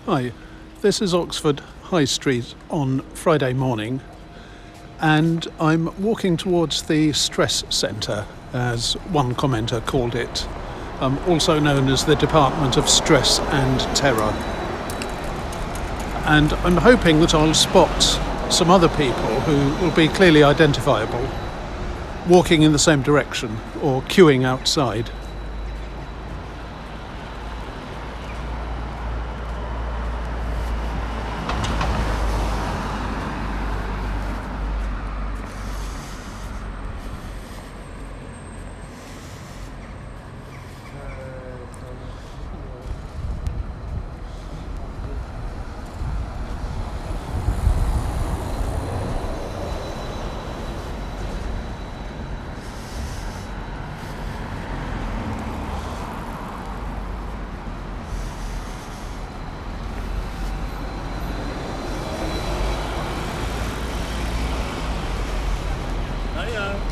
Hi, this is Oxford High Street on Friday morning, and I'm walking towards the stress centre, as one commenter called it, also known as the Department of Stress and Terror. And I'm hoping that I'll spot some other people who will be clearly identifiable, walking in the same direction or queuing outside.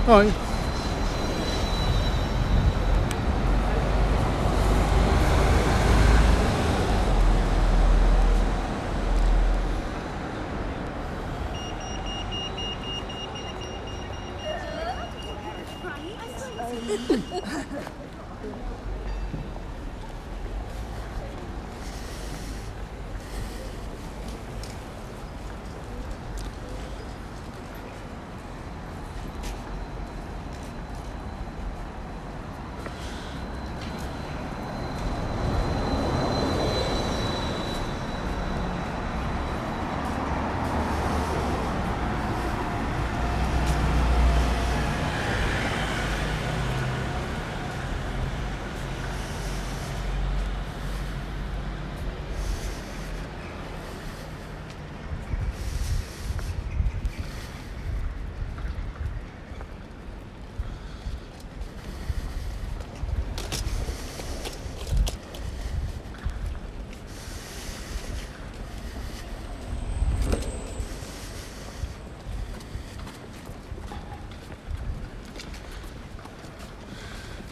Hi.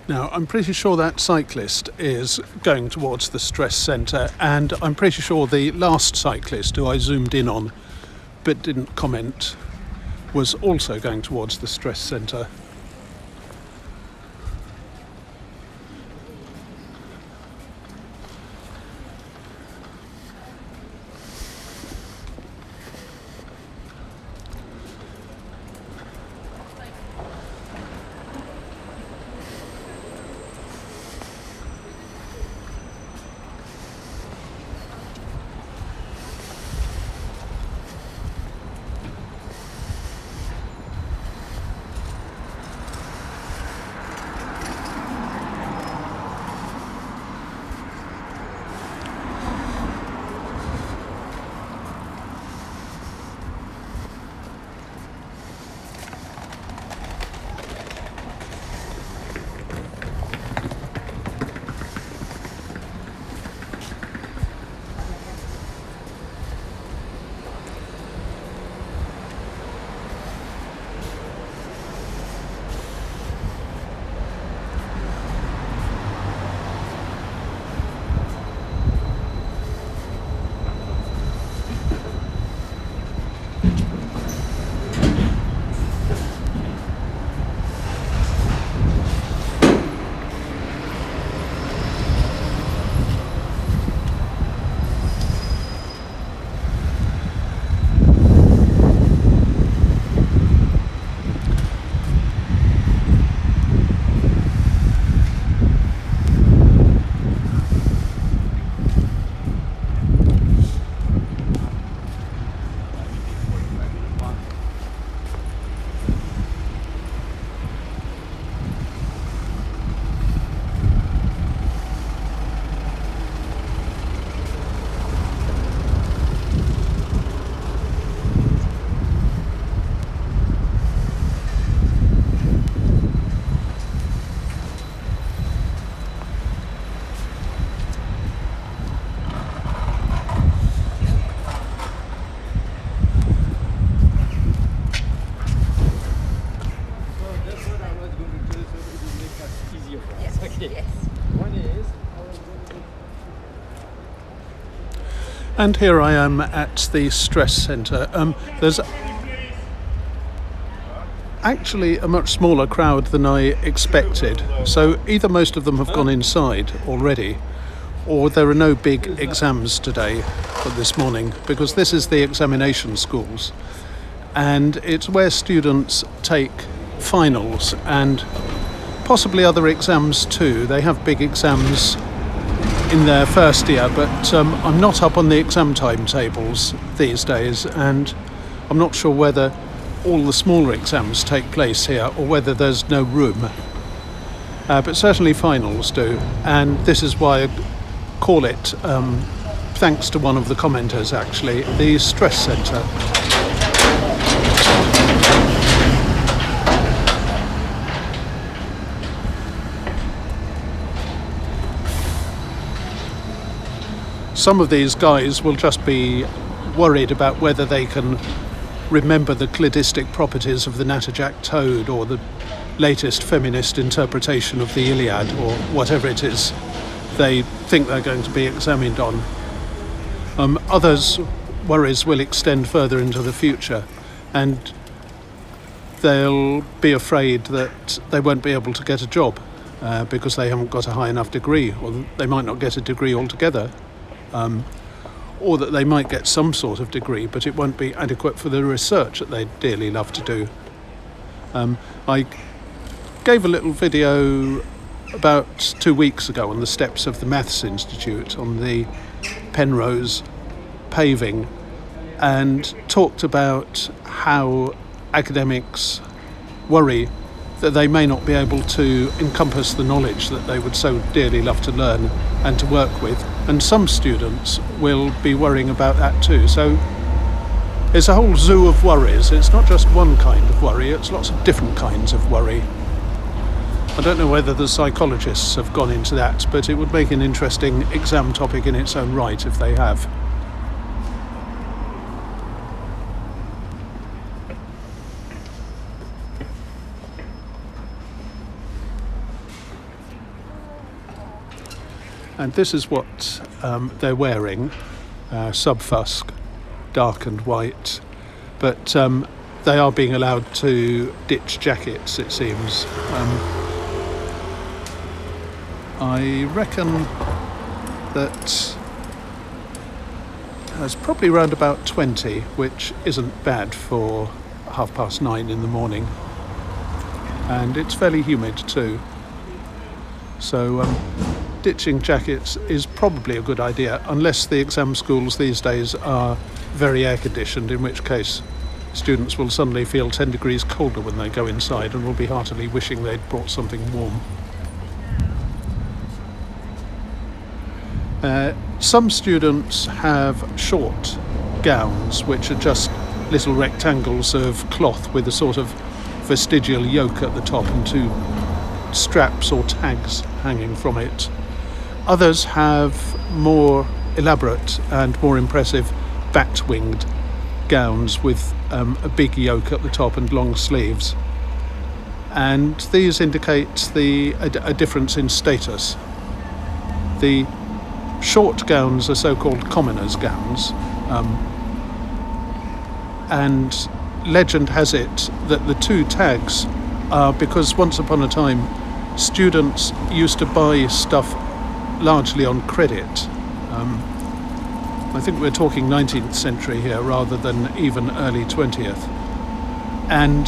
Now, I'm pretty sure that cyclist is going towards the stress centre, and I'm pretty sure the last cyclist who I zoomed in on but didn't comment was also going towards the stress centre. And here I am at the stress centre. There's actually a much smaller crowd than I expected. So either most of them have gone inside already, or there are no big exams today or this morning, because this is the examination schools. And it's where students take finals and possibly other exams too. They have big exams in their first year, but I'm not up on the exam timetables these days, and I'm not sure whether all the smaller exams take place here or whether there's no room. But certainly finals do, and this is why I call it, thanks to one of the commenters actually, the stress centre. Some of these guys will just be worried about whether they can remember the cladistic properties of the natterjack toad or the latest feminist interpretation of the Iliad or whatever it is they think they're going to be examined on. Others' worries will extend further into the future, and they'll be afraid that they won't be able to get a job because they haven't got a high enough degree, or they might not get a degree altogether. Or that they might get some sort of degree, but it won't be adequate for the research that they'd dearly love to do. I gave a little video about 2 weeks ago on the steps of the Maths Institute on the Penrose paving, and talked about how academics worry that they may not be able to encompass the knowledge that they would so dearly love to learn and to work with. And some students will be worrying about that too. So it's a whole zoo of worries. It's not just one kind of worry, it's lots of different kinds of worry. I don't know whether the psychologists have gone into that, but it would make an interesting exam topic in its own right if they have. And this is what they're wearing, sub-fusk, dark and white, but they are being allowed to ditch jackets, it seems. I reckon that there's probably around about 20, which isn't bad for 9:30 in the morning, and it's fairly humid too. So ditching jackets is probably a good idea, unless the exam schools these days are very air conditioned, in which case students will suddenly feel 10 degrees colder when they go inside and will be heartily wishing they'd brought something warm. Some students have short gowns, which are just little rectangles of cloth with a sort of vestigial yoke at the top and 2 straps or tags hanging from it. Others have more elaborate and more impressive bat-winged gowns with a big yoke at the top and long sleeves. And these indicate a difference in status. The short gowns are so-called commoners' gowns, and legend has it that the 2 tags are because once upon a time students used to buy stuff largely on credit. I think we're talking 19th century here rather than even early 20th. And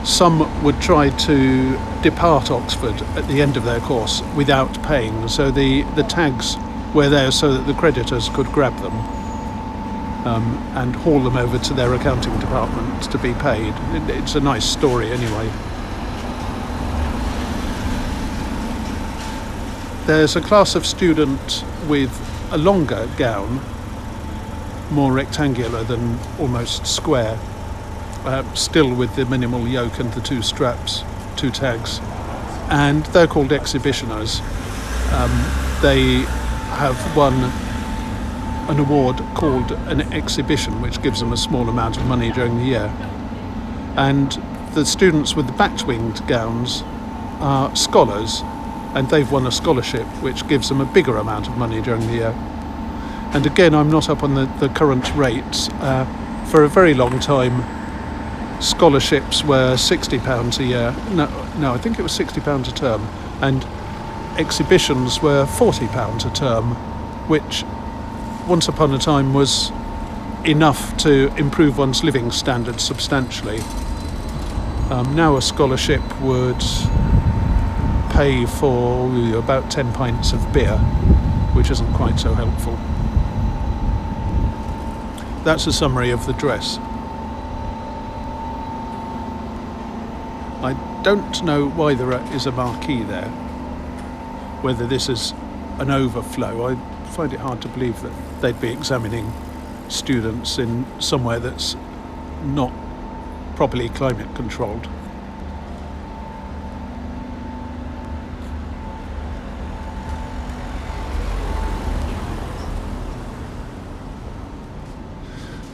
some would try to depart Oxford at the end of their course without paying, so the tags were there so that the creditors could grab them and haul them over to their accounting department to be paid. It's a nice story anyway. There's a class of student with a longer gown, more rectangular than almost square, still with the minimal yoke and the 2 straps, 2 tags, and they're called exhibitioners. They have won an award called an exhibition, which gives them a small amount of money during the year. And the students with the bat-winged gowns are scholars, and they've won a scholarship which gives them a bigger amount of money during the year. And again, I'm not up on the current rates. For a very long time, scholarships were £60 a year. No, I think it was £60 a term. And exhibitions were £40 a term, which once upon a time was enough to improve one's living standards substantially. Now a scholarship would pay for about 10 pints of beer, which isn't quite so helpful. That's a summary of the dress. I don't know why there is a marquee there, whether this is an overflow. I find it hard to believe that they'd be examining students in somewhere that's not properly climate controlled.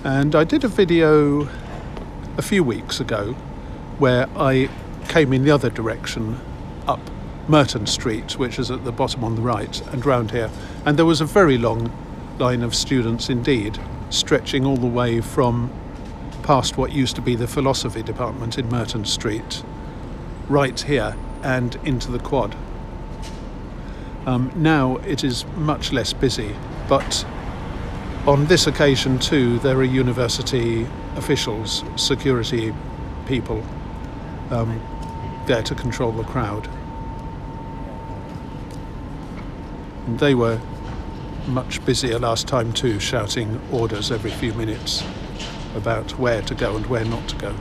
And I did a video a few weeks ago where I came in the other direction up Merton Street, which is at the bottom on the right, and round here. And there was a very long line of students indeed, stretching all the way from past what used to be the philosophy department in Merton Street, right here and into the quad. Now it is much less busy, but on this occasion too, there are university officials, security people, there to control the crowd. And they were much busier last time too, shouting orders every few minutes about where to go and where not to go.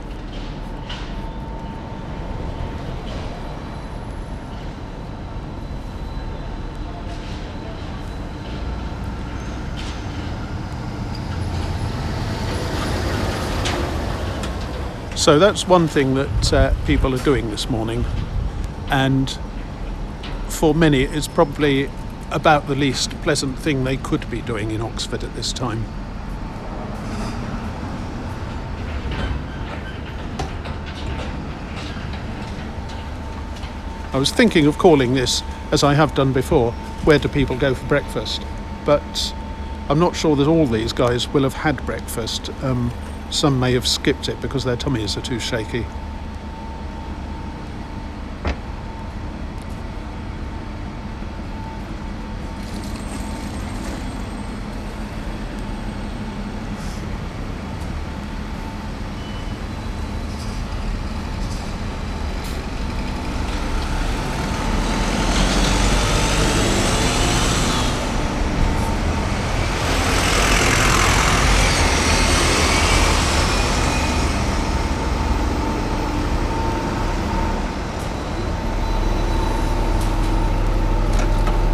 So that's one thing that people are doing this morning, and for many it's probably about the least pleasant thing they could be doing in Oxford at this time. I was thinking of calling this, as I have done before, Where Do People Go for Breakfast? But I'm not sure that all these guys will have had breakfast. Some may have skipped it because their tummies are too shaky.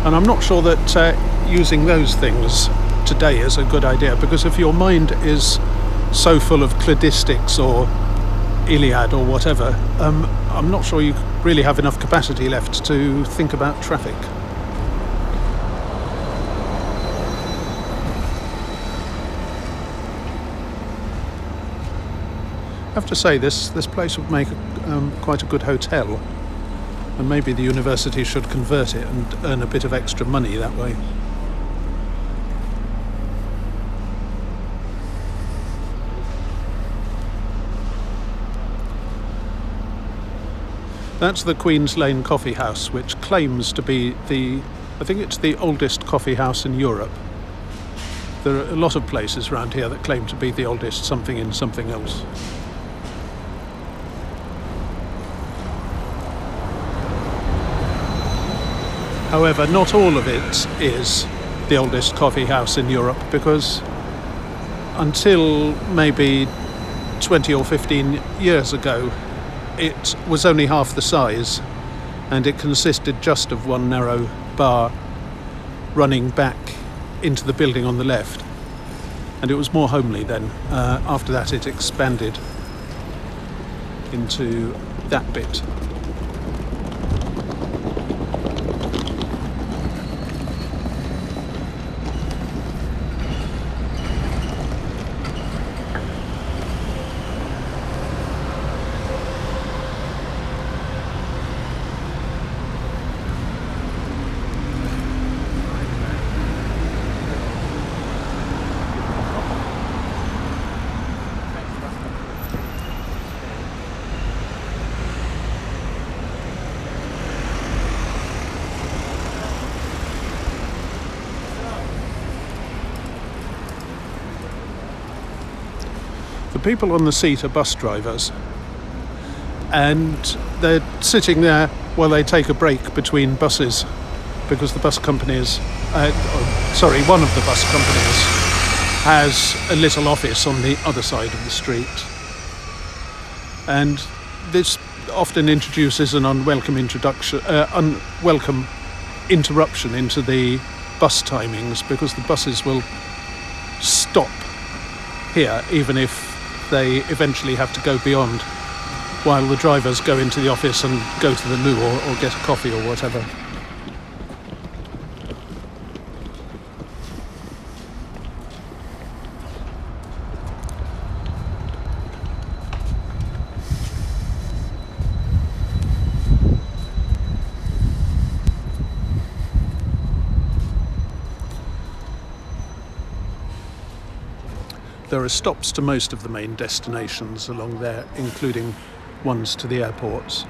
And I'm not sure that using those things today is a good idea, because if your mind is so full of cladistics or Iliad or whatever, I'm not sure you really have enough capacity left to think about traffic. I have to say, this place would make quite a good hotel. And maybe the university should convert it and earn a bit of extra money that way. That's the Queen's Lane Coffee House, which claims to be I think it's the oldest coffee house in Europe. There are a lot of places around here that claim to be the oldest something in something else. However, not all of it is the oldest coffee house in Europe, because until maybe 20 or 15 years ago, it was only half the size, and it consisted just of one narrow bar running back into the building on the left. And it was more homely then. After that, it expanded into that bit. people on the seat are bus drivers, and they're sitting there while they take a break between buses, because the bus companies, one of the bus companies has a little office on the other side of the street. And this often introduces an unwelcome interruption into the bus timings, because the buses will stop here even if they eventually have to go beyond, while the drivers go into the office and go to the loo or get a coffee or whatever. There are stops to most of the main destinations along there, including ones to the airports.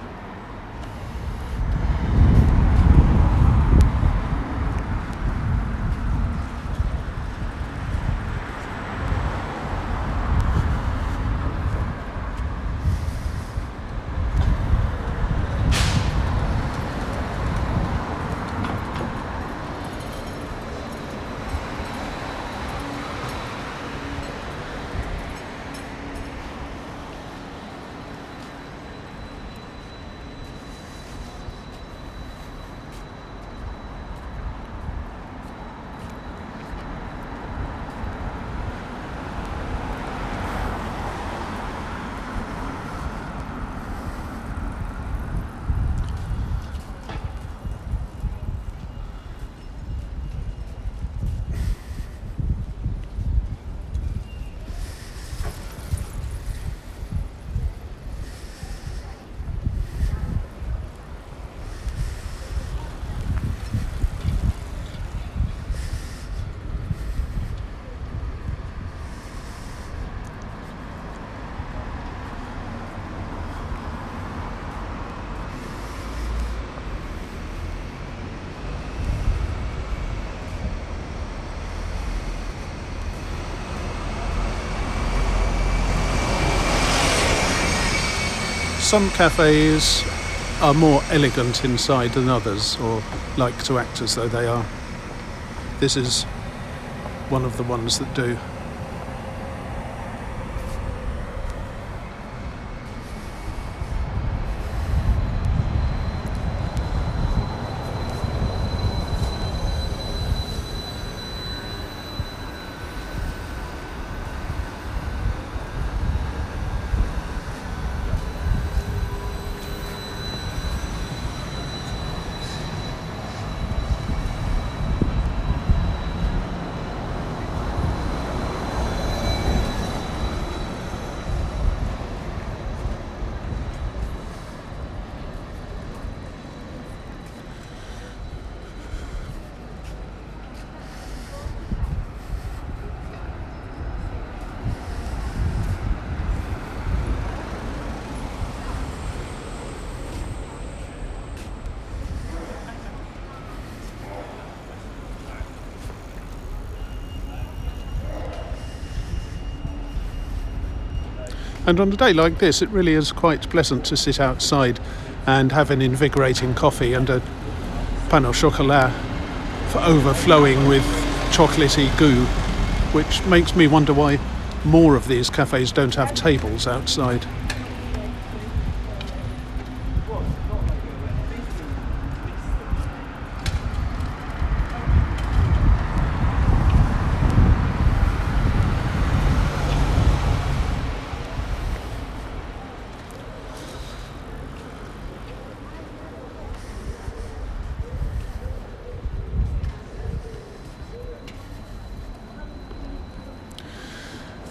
Some cafes are more elegant inside than others, or like to act as though they are. This is one of the ones that do. And on a day like this, it really is quite pleasant to sit outside and have an invigorating coffee and a pain au chocolat overflowing with chocolatey goo, which makes me wonder why more of these cafes don't have tables outside.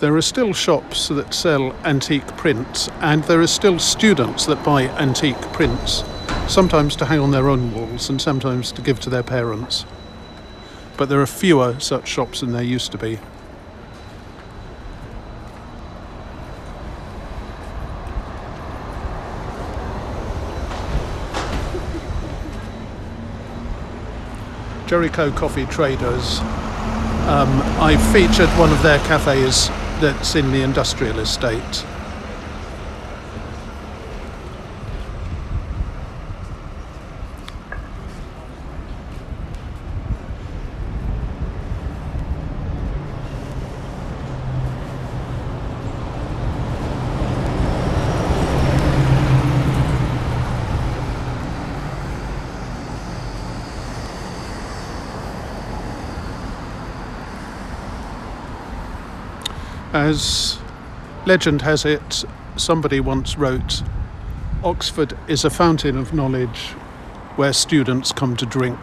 There are still shops that sell antique prints, and there are still students that buy antique prints, sometimes to hang on their own walls and sometimes to give to their parents. But there are fewer such shops than there used to be. Jericho Coffee Traders. I featured one of their cafes that's in the industrial estate. As legend has it, somebody once wrote, "Oxford is a fountain of knowledge where students come to drink."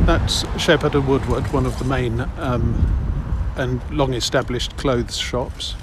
That's Shepherd and Woodward, one of the main and long-established clothes shops.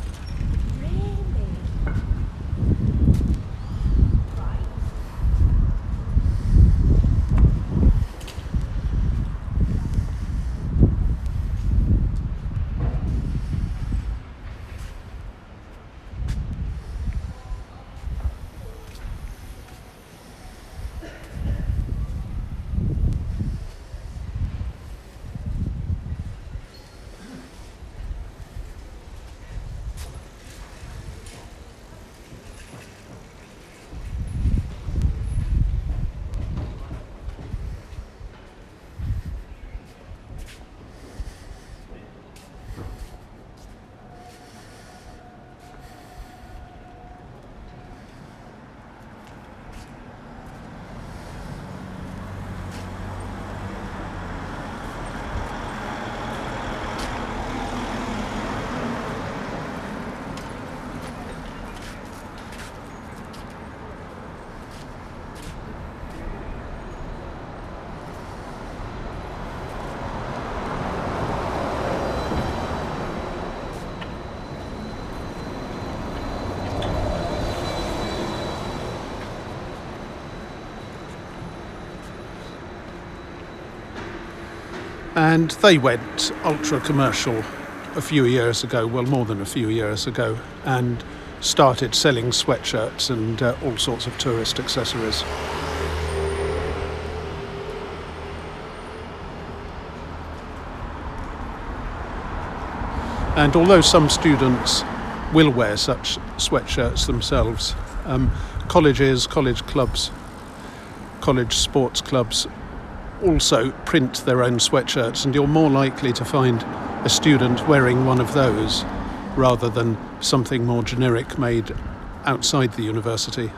And they went ultra-commercial a few years ago, well, more than a few years ago, and started selling sweatshirts and all sorts of tourist accessories. And although some students will wear such sweatshirts themselves, colleges, college clubs, college sports clubs also print their own sweatshirts, and you're more likely to find a student wearing one of those rather than something more generic made outside the university.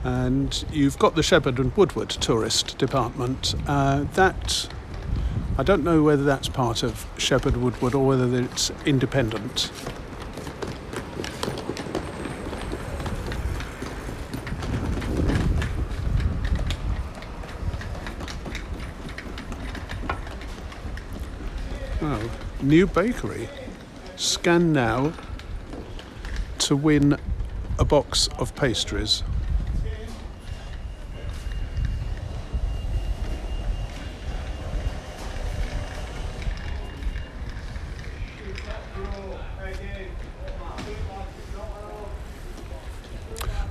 And you've got the Shepherd and Woodward tourist department. That I don't know whether that's part of Shepherd Woodward or whether it's independent. Oh, new bakery. Scan now to win a box of pastries.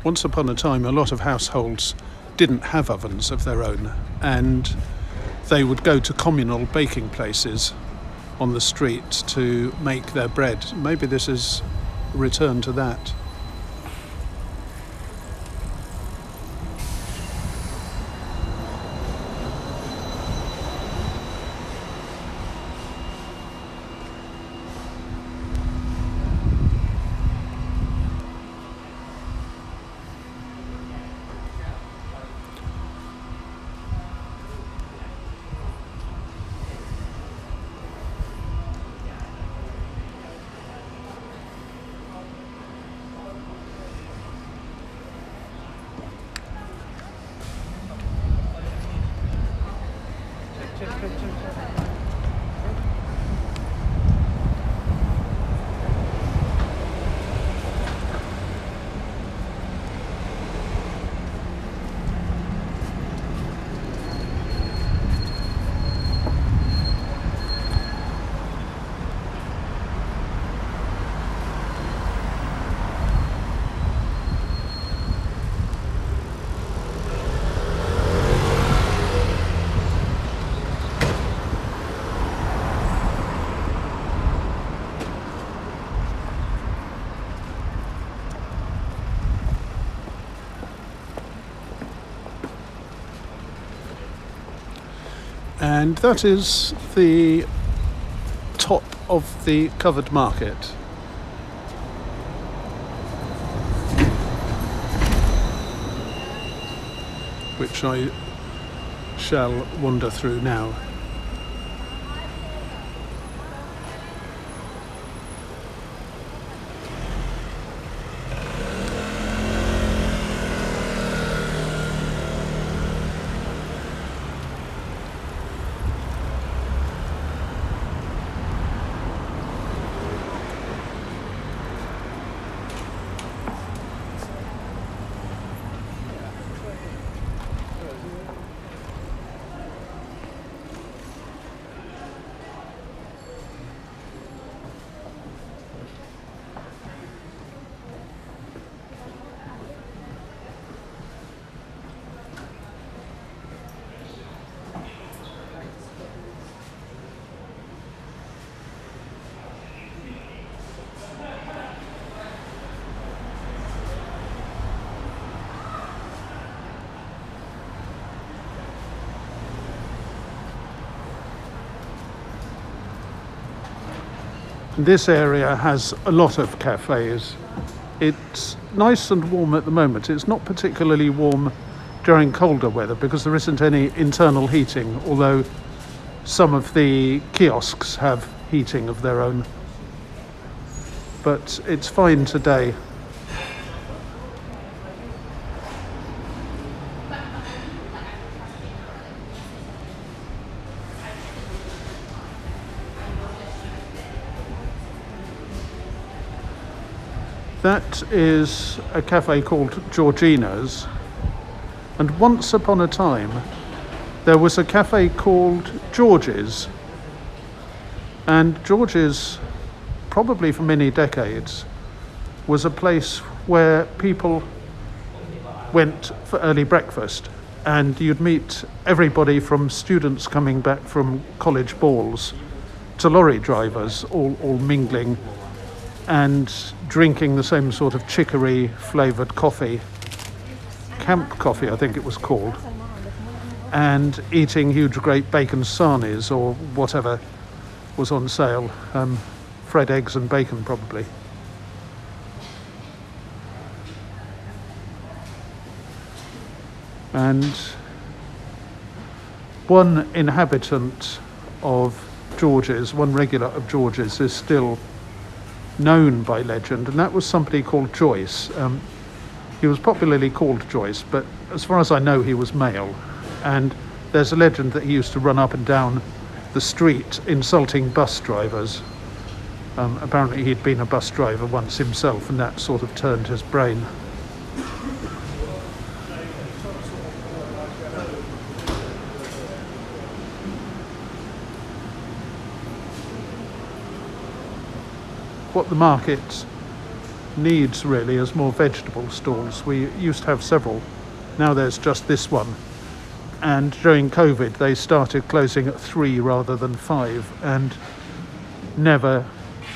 Once upon a time, a lot of households didn't have ovens of their own, and they would go to communal baking places on the street to make their bread. Maybe this is a return to that. And that is the top of the covered market. Which I shall wander through now. This area has a lot of cafes. It's nice and warm at the moment. It's not particularly warm during colder weather because there isn't any internal heating, although some of the kiosks have heating of their own. But it's fine today. That is a cafe called Georgina's, and once upon a time there was a cafe called George's, and George's, probably for many decades, was a place where people went for early breakfast, and you'd meet everybody from students coming back from college balls to lorry drivers, all mingling and drinking the same sort of chicory flavoured coffee, camp coffee I think it was called, and eating huge great bacon sarnies or whatever was on sale, fried eggs and bacon probably. And one inhabitant of George's, one regular of George's, is still known by legend, and that was somebody called Joyce. He was popularly called Joyce, but as far as I know he was male, and there's a legend that he used to run up and down the street insulting bus drivers. Apparently he'd been a bus driver once himself, and that sort of turned his brain. What the market needs really is more vegetable stalls. We used to have several, now there's just this one, and during COVID they started closing at 3 rather than 5 and never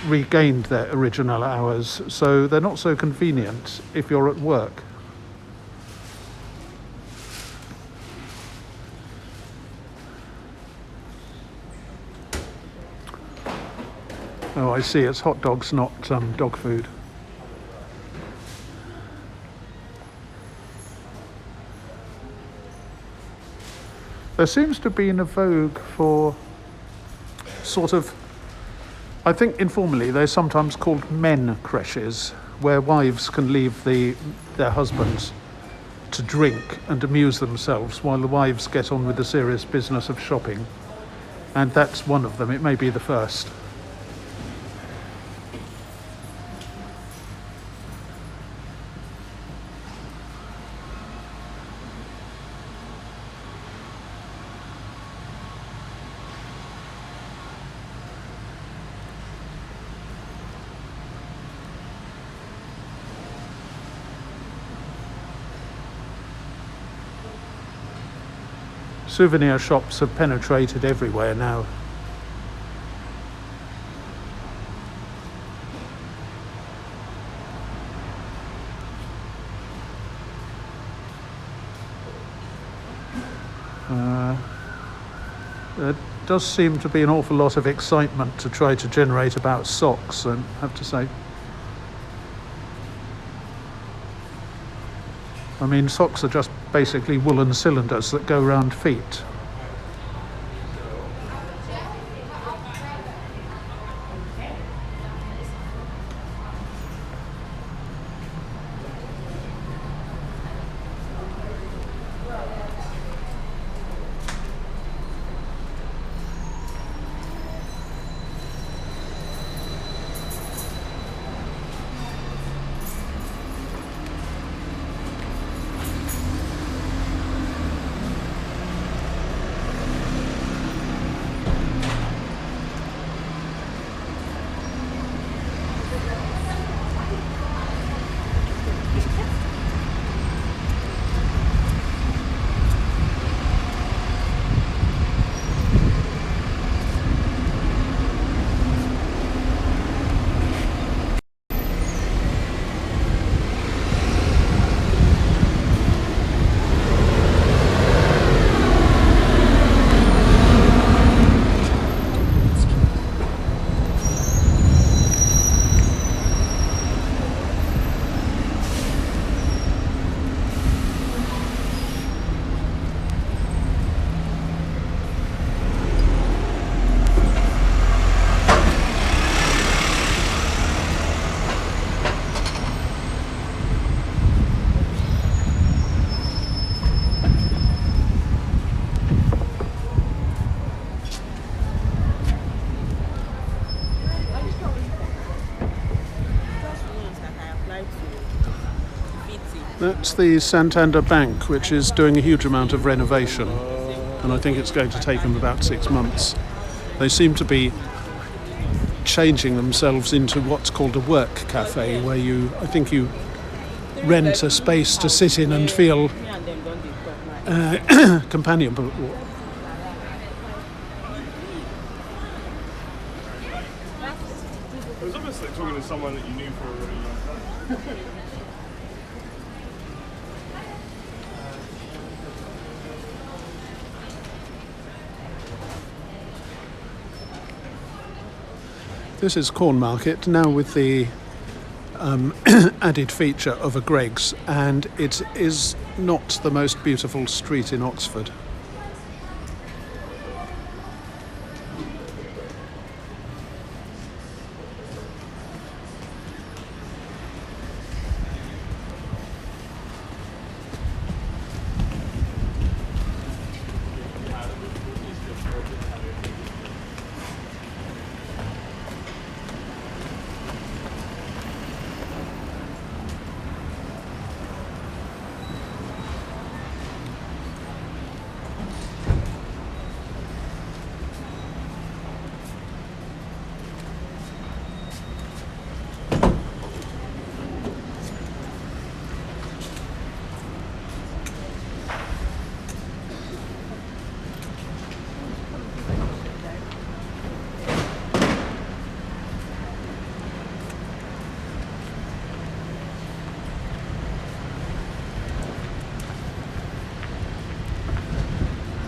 regained their original hours, so they're not so convenient if you're at work. Oh, I see, it's hot dogs, not dog food. There seems to have been a vogue for sort of, I think informally they're sometimes called men creches, where wives can leave their husbands to drink and amuse themselves while the wives get on with the serious business of shopping. And that's one of them, it may be the first. Souvenir shops have penetrated everywhere now. There does seem to be an awful lot of excitement to try to generate about socks, I have to say. I mean, socks are just basically woolen cylinders that go round feet. That's the Santander Bank, which is doing a huge amount of renovation, and I think it's going to take them about 6 months. They seem to be changing themselves into what's called a work cafe, where I think you rent a space to sit in and feel companionable. It was almost like talking to someone that you knew for a really long time. This is Corn Market, now with the added feature of a Greggs, and it is not the most beautiful street in Oxford.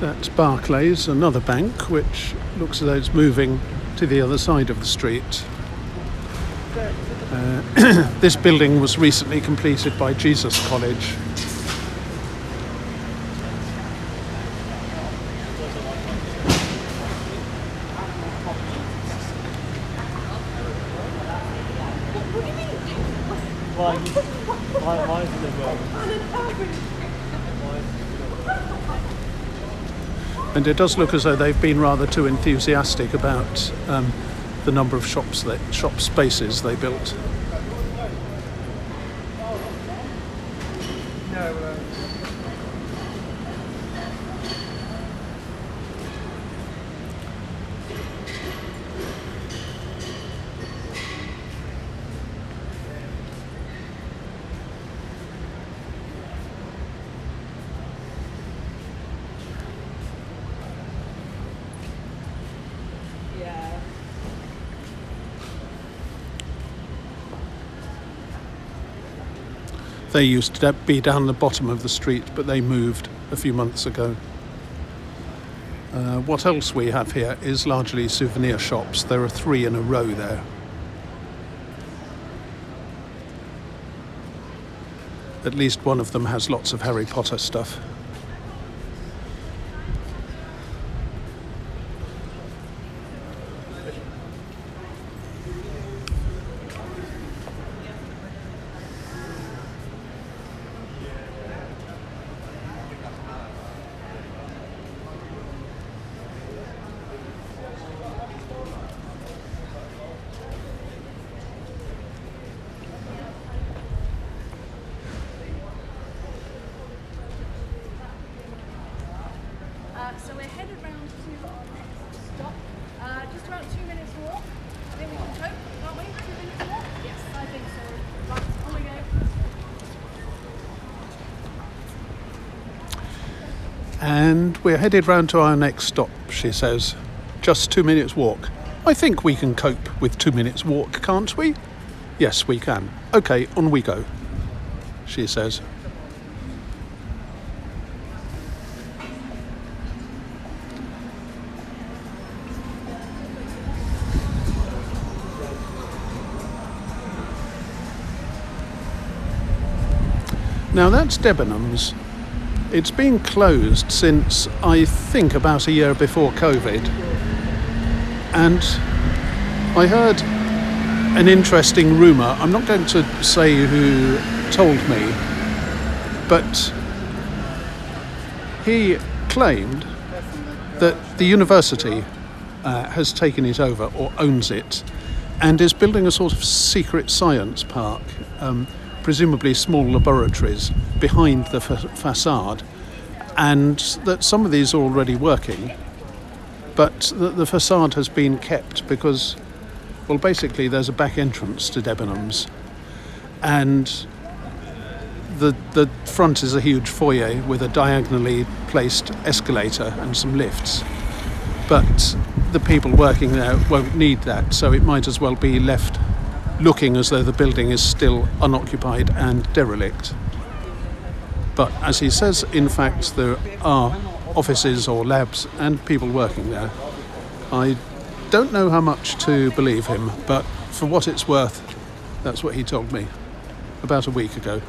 That's Barclays, another bank, which looks as though it's moving to the other side of the street. This building was recently completed by Jesus College. And it does look as though they've been rather too enthusiastic about the number of shop spaces they built. They used to be down the bottom of the street, but they moved a few months ago. What else we have here is largely souvenir shops. There are 3 in a row there. At least one of them has lots of Harry Potter stuff. So we're headed round to our next stop. Just about 2 minutes walk. I think we can cope, can't we? 2 minutes walk? Yes, I think so. Right, on we go. And we're headed round to our next stop, she says. Just 2 minutes walk. I think we can cope with 2 minutes walk, can't we? Yes, we can. Okay, on we go, she says. Now that's Debenhams. It's been closed since, I think, about a year before COVID. And I heard an interesting rumour. I'm not going to say who told me, but he claimed that the university has taken it over or owns it and is building a sort of secret science park. Presumably small laboratories behind the facade, and that some of these are already working, but the facade has been kept because, well, basically there's a back entrance to Debenhams, and the front is a huge foyer with a diagonally placed escalator and some lifts, but the people working there won't need that, so it might as well be left looking as though the building is still unoccupied and derelict. But as he says, in fact, there are offices or labs and people working there. I don't know how much to believe him, but for what it's worth, that's what he told me about a week ago.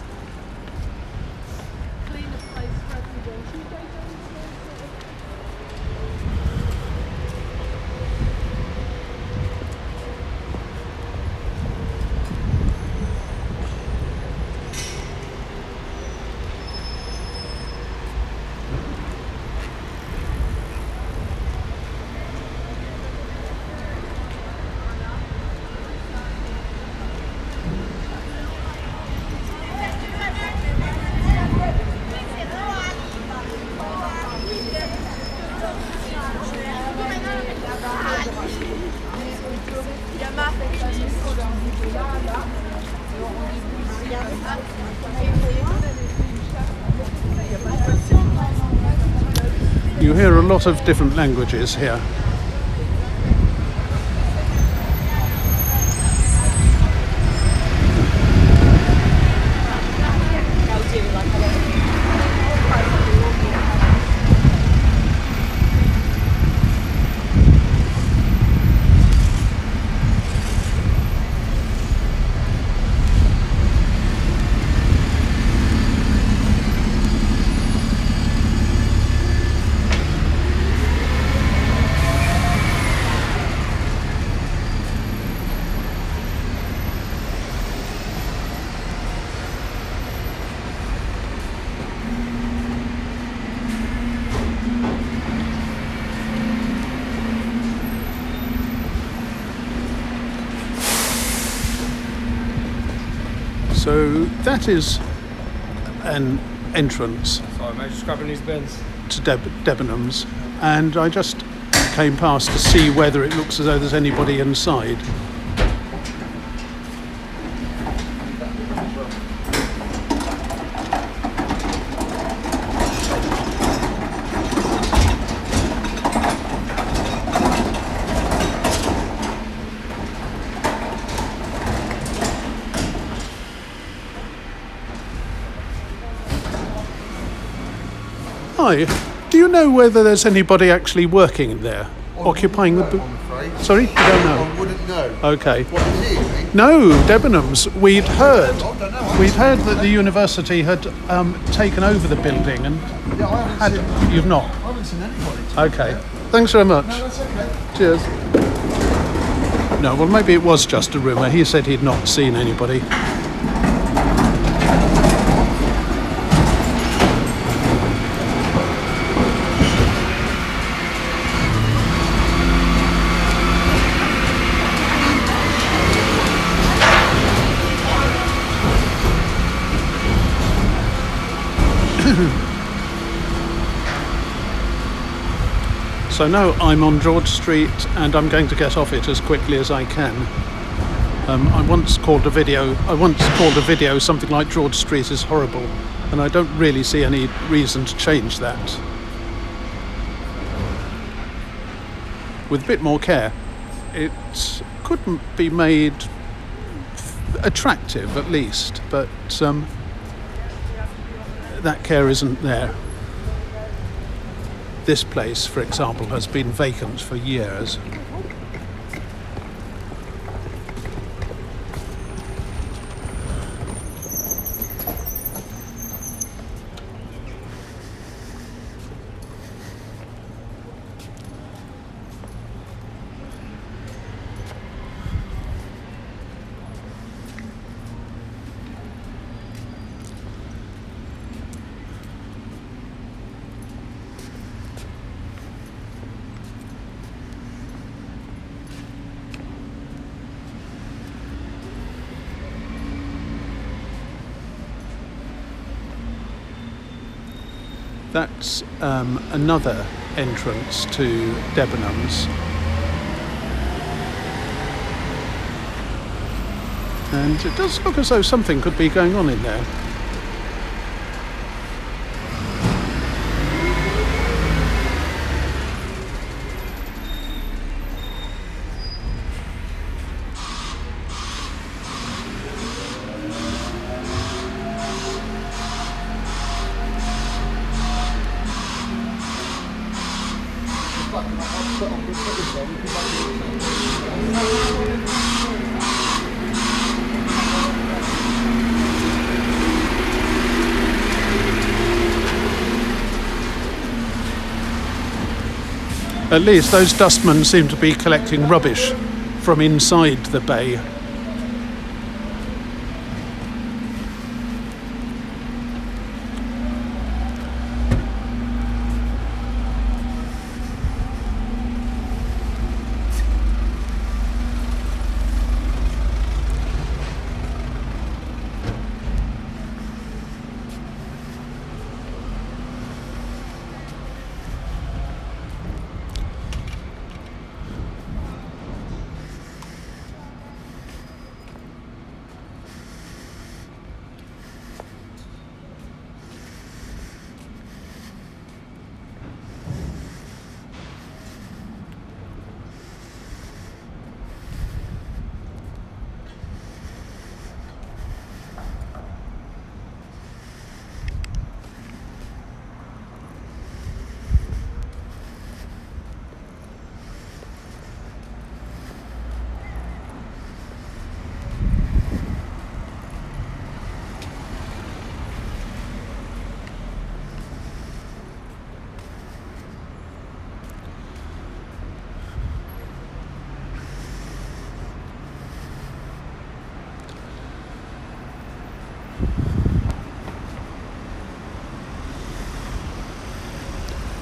You hear a lot of different languages here. So that is an entrance Sorry, mate, just grabbing these bins. to Debenhams, and I just came past to see whether it looks as though there's anybody inside. Hi, Do you know whether there's anybody actually working in there, occupying the... I'm afraid. Sorry, you don't know? I wouldn't know. Okay. What is it, you mean? No, Debenhams. We'd heard. I don't know. We'd heard that the university had taken over the building, and Yeah, I haven't seen, you've not. I haven't seen anybody. Okay. Thanks very much. No, that's okay. Cheers. No, well, maybe it was just a rumour. He said he'd not seen anybody. So now I'm on George Street and I'm going to get off it as quickly as I can. I once called a video something like George Street is horrible, and I don't really see any reason to change that. With a bit more care, it couldn't be made attractive at least, but that care isn't there. This place, for example, has been vacant for years. That's another entrance to Debenhams. And it does look as though something could be going on in there. At least those dustmen seem to be collecting rubbish from inside the bay.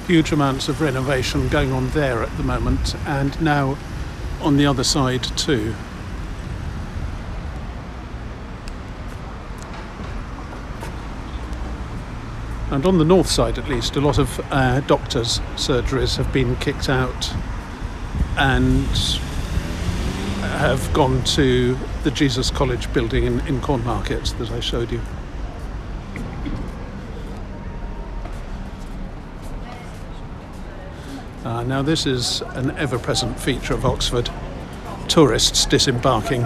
Huge amounts of renovation going on there at the moment, and now on the other side too. And on the north side at least, a lot of doctors' surgeries have been kicked out and have gone to the Jesus College building in Cornmarket that I showed you. Now this is an ever-present feature of Oxford, tourists disembarking.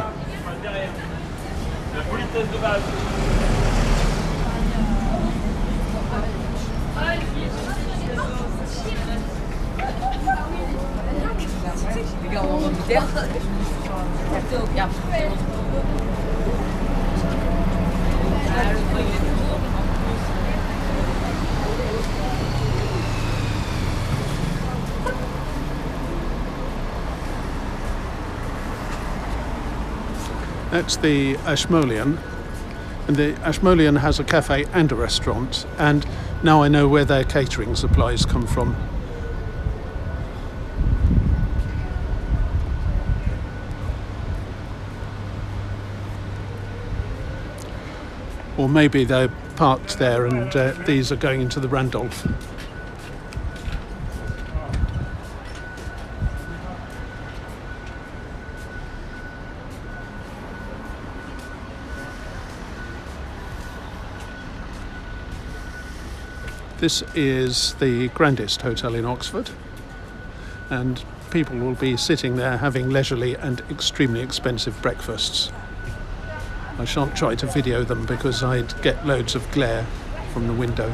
Ja. That's the Ashmolean, and the Ashmolean has a cafe and a restaurant, and now I know where their catering supplies come from. Or maybe they're parked there and these are going into the Randolph. This is the grandest hotel in Oxford, and people will be sitting there having leisurely and extremely expensive breakfasts. I shan't try to video them because I'd get loads of glare from the window.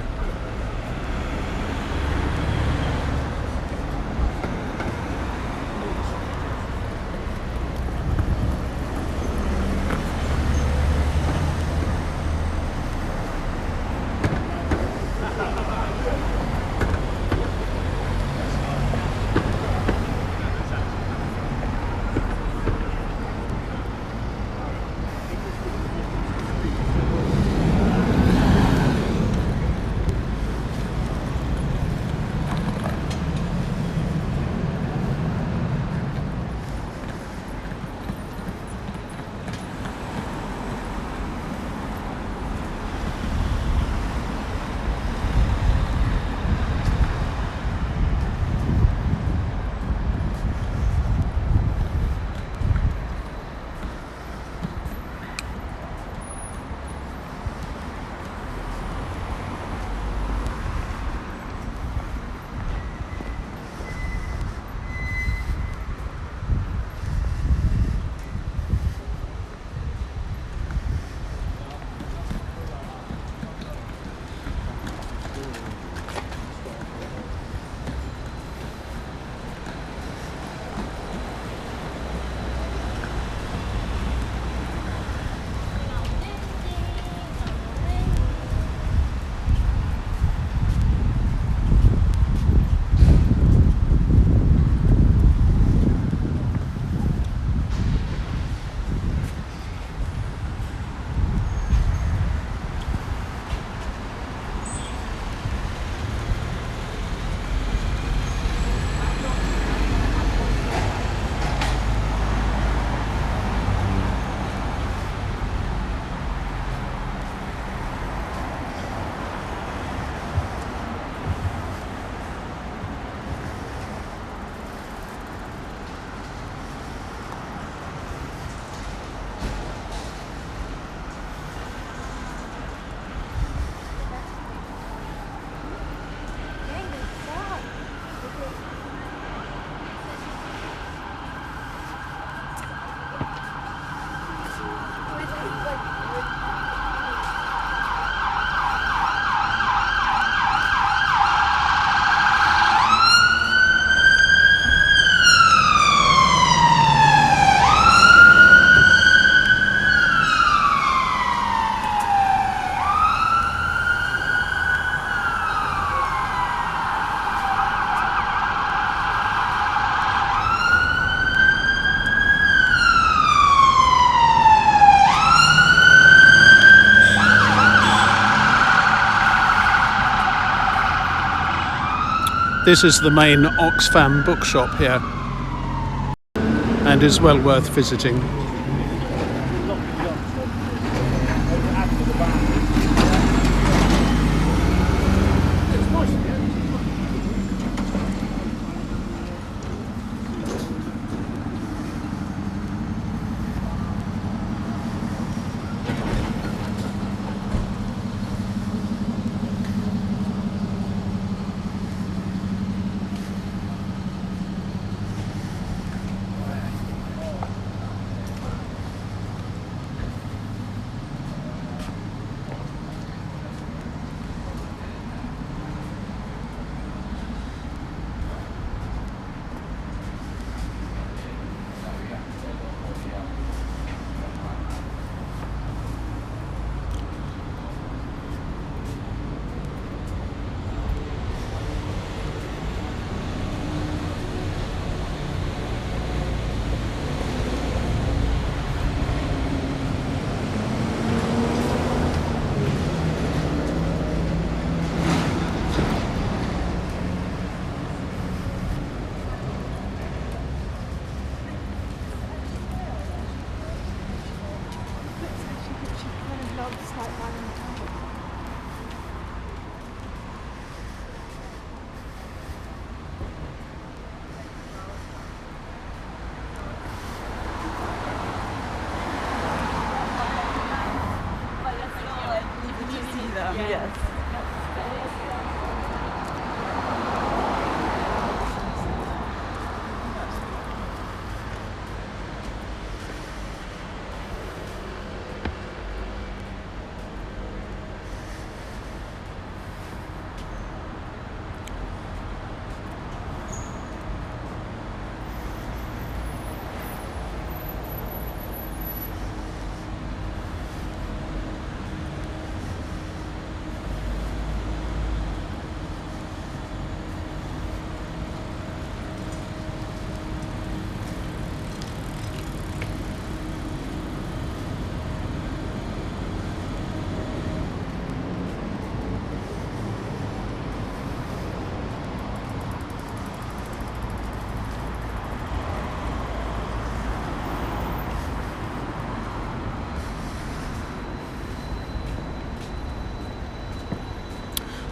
This is the main Oxfam bookshop here, and is well worth visiting.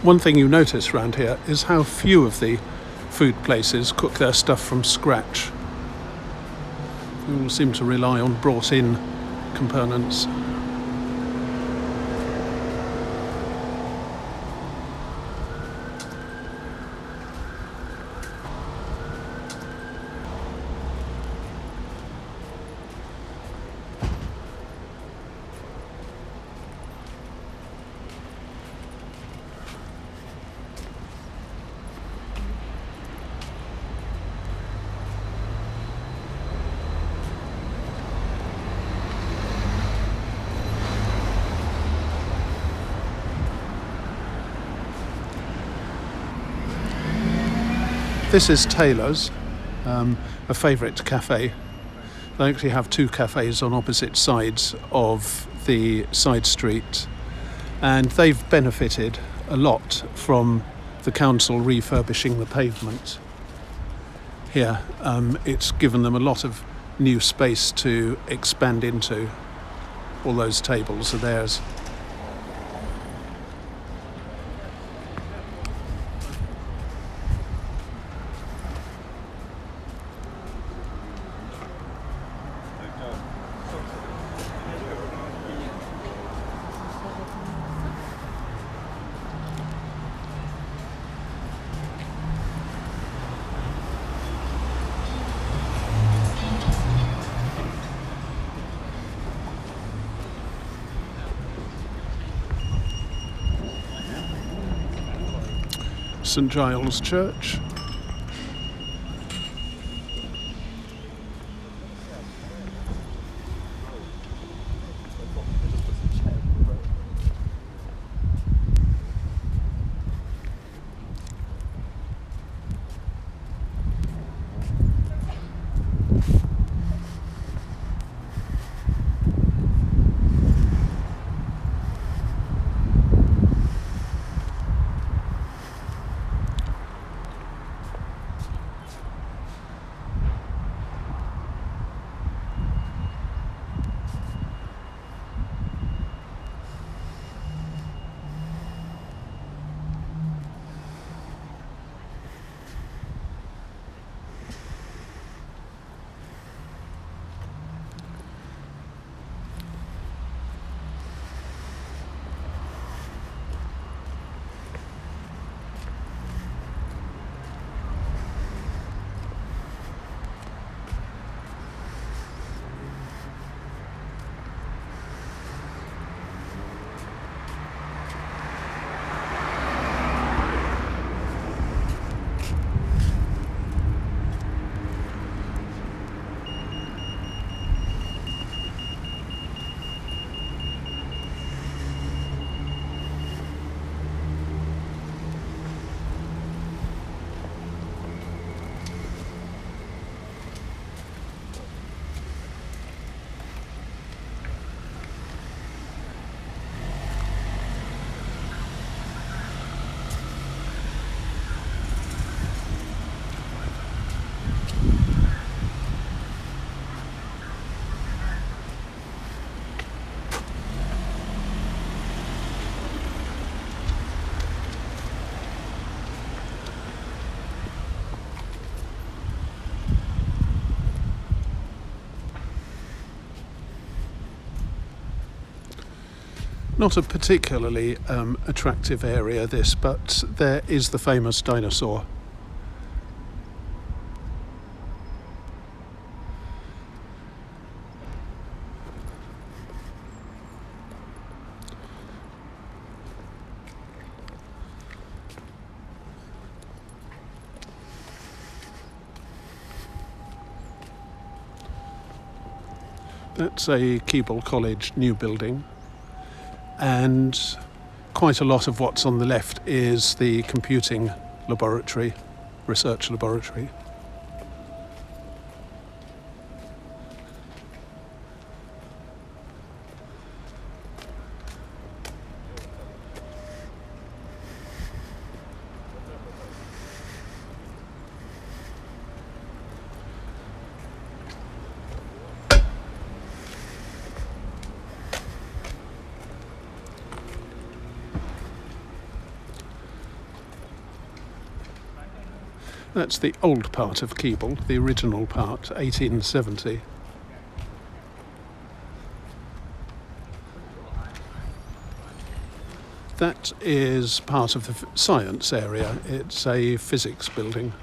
one thing you notice around here is how few of the food places cook their stuff from scratch. They all seem to rely on brought-in components. This is Taylor's, a favourite cafe. They actually have two cafes on opposite sides of the side street, and they've benefited a lot from the council refurbishing the pavement here. It's given them a lot of new space to expand into. All those tables are theirs. St Giles Church. Not a particularly attractive area, this, but there is the famous dinosaur. That's a Keble College new building. And quite a lot of what's on the left is the computing laboratory, research laboratory. That's the old part of Keble, the original part, 1870. That is part of the science area. It's a physics building.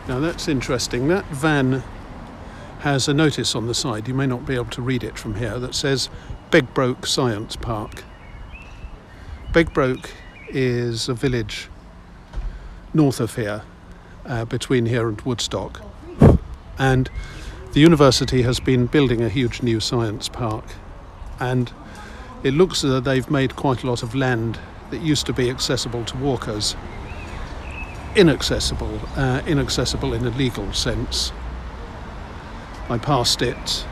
Now that's interesting. That van has a notice on the side, you may not be able to read it from here, that says Begbroke Science Park. Begbroke is a village north of here, between here and Woodstock. And the university has been building a huge new science park. And it looks as though they've made quite a lot of land that used to be accessible to walkers inaccessible in a legal sense. I passed it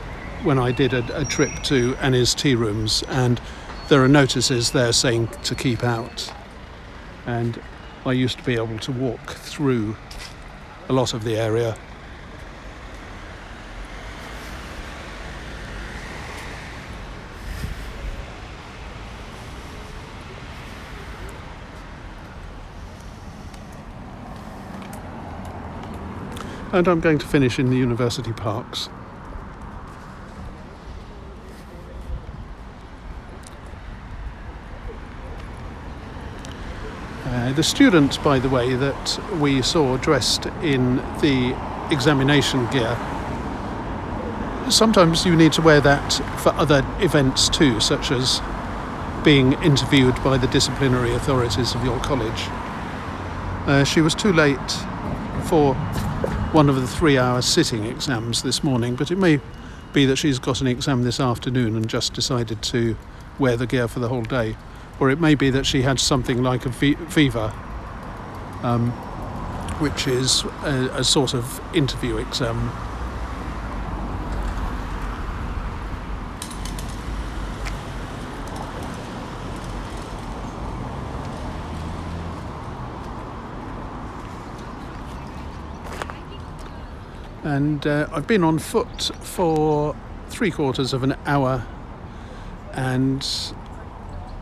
when I did a trip to Annie's Tea Rooms, and there are notices there saying to keep out. And I used to be able to walk through a lot of the area. And I'm going to finish in the university parks. The students, by the way, that we saw dressed in the examination gear, sometimes you need to wear that for other events too, such as being interviewed by the disciplinary authorities of your college. She was too late for one of the 3-hour sitting exams this morning, but it may be that she's got an exam this afternoon and just decided to wear the gear for the whole day. Or it may be that she had something like a fever, which is a sort of interview exam. And I've been on foot for 3/4 of an hour, and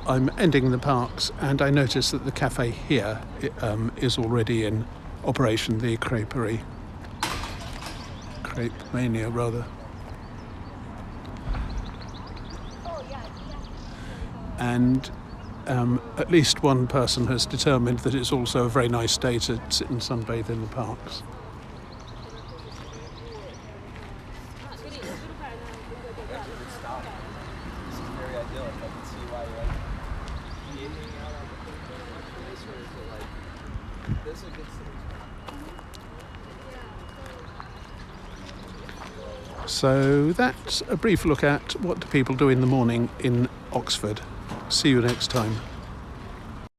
I'm ending the parks, and I notice that the cafe here is already in operation, the Creperie. Crepe Mania, rather. And at least one person has determined that it's also a very nice day to sit and sunbathe in the parks. So that's a brief look at what do people do in the morning in Oxford. See you next time.